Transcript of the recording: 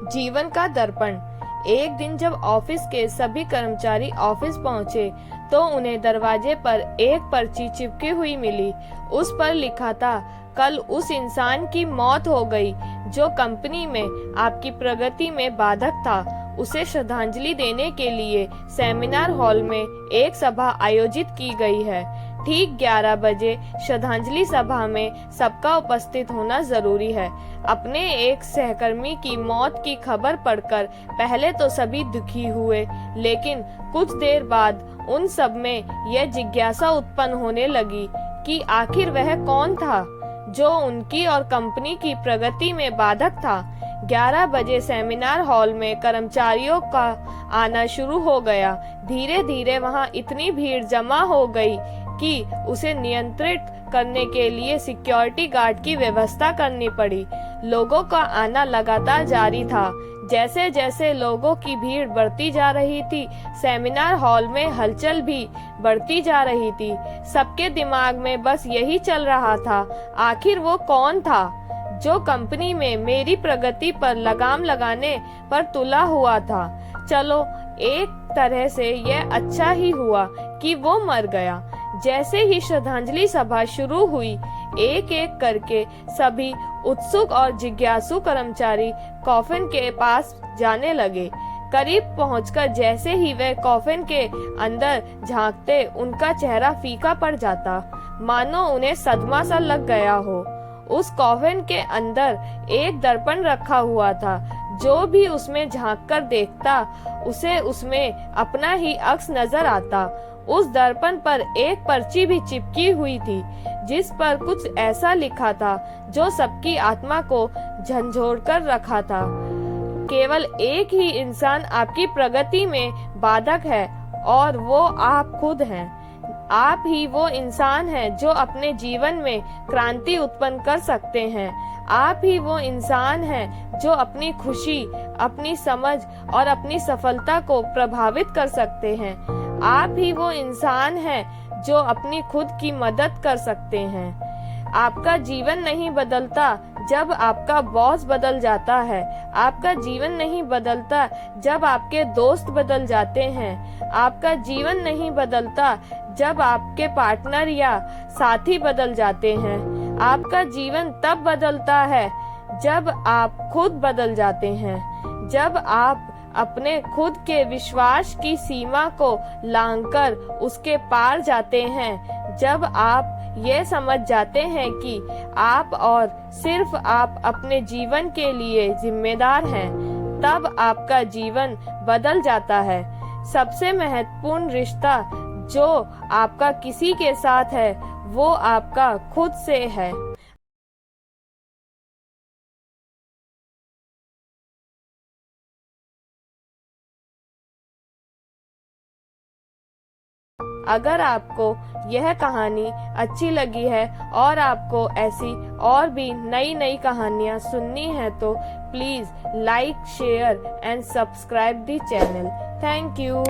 जीवन का दर्पण। एक दिन जब ऑफिस के सभी कर्मचारी ऑफिस पहुंचे तो उन्हें दरवाजे पर एक पर्ची चिपकी हुई मिली। उस पर लिखा था, कल उस इंसान की मौत हो गई जो कंपनी में आपकी प्रगति में बाधक था। उसे श्रद्धांजलि देने के लिए सेमिनार हॉल में एक सभा आयोजित की गई है। ठीक 11 बजे श्रद्धांजलि सभा में सबका उपस्थित होना जरूरी है। अपने एक सहकर्मी की मौत की खबर पढ़कर पहले तो सभी दुखी हुए, लेकिन कुछ देर बाद उन सब में यह जिज्ञासा उत्पन्न होने लगी कि आखिर वह कौन था जो उनकी और कंपनी की प्रगति में बाधक था। 11 बजे सेमिनार हॉल में कर्मचारियों का आना शुरू हो गया। धीरे धीरे वहां इतनी भीड़ जमा हो गई कि उसे नियंत्रित करने के लिए सिक्योरिटी गार्ड की व्यवस्था करनी पड़ी। लोगों का आना लगातार जारी था। जैसे जैसे लोगों की भीड़ बढ़ती जा रही थी, सेमिनार हॉल में हलचल भी बढ़ती जा रही थी। सबके दिमाग में बस यही चल रहा था, आखिर वो कौन था जो कंपनी में मेरी प्रगति पर लगाम लगाने पर तुला हुआ था। चलो, एक तरह से यह अच्छा ही हुआ कि वो मर गया। जैसे ही श्रद्धांजलि सभा शुरू हुई, एक एक करके सभी उत्सुक और जिज्ञासु कर्मचारी कॉफिन के पास जाने लगे। करीब पहुंचकर जैसे ही वे कॉफिन के अंदर झांकते, उनका चेहरा फीका पड़ जाता, मानो उन्हें सदमा सा लग गया हो। उस कॉफिन के अंदर एक दर्पण रखा हुआ था। जो भी उसमें झांककर देखता, उसे उसमें अपना ही अक्स नजर आता। उस दर्पण पर एक पर्ची भी चिपकी हुई थी, जिस पर कुछ ऐसा लिखा था जो सबकी आत्मा को झंझोड़ कर रखा था। केवल एक ही इंसान आपकी प्रगति में बाधक है और वो आप खुद हैं। आप ही वो इंसान हैं जो अपने जीवन में क्रांति उत्पन्न कर सकते हैं। आप ही वो इंसान हैं जो अपनी खुशी, अपनी समझ और अपनी सफलता को प्रभावित कर सकते हैं। आप ही वो इंसान हैं जो अपनी खुद की मदद कर सकते हैं। आपका जीवन नहीं बदलता जब आपका बॉस बदल जाता है। आपका जीवन नहीं बदलता जब आपके दोस्त बदल जाते हैं। आपका जीवन नहीं बदलता जब आपके पार्टनर या साथी बदल जाते हैं। आपका जीवन तब बदलता है जब आप खुद बदल जाते हैं। जब आप अपने खुद के विश्वास की सीमा को लांघकर उसके पार जाते हैं। जब आप ये समझ जाते हैं कि आप और सिर्फ आप अपने जीवन के लिए जिम्मेदार हैं, तब आपका जीवन बदल जाता है। सबसे महत्वपूर्ण रिश्ता जो आपका किसी के साथ है, वो आपका खुद से है। अगर आपको यह कहानी अच्छी लगी है और आपको ऐसी और भी नई नई कहानियाँ सुननी है तो please like, share and subscribe the channel. Thank you.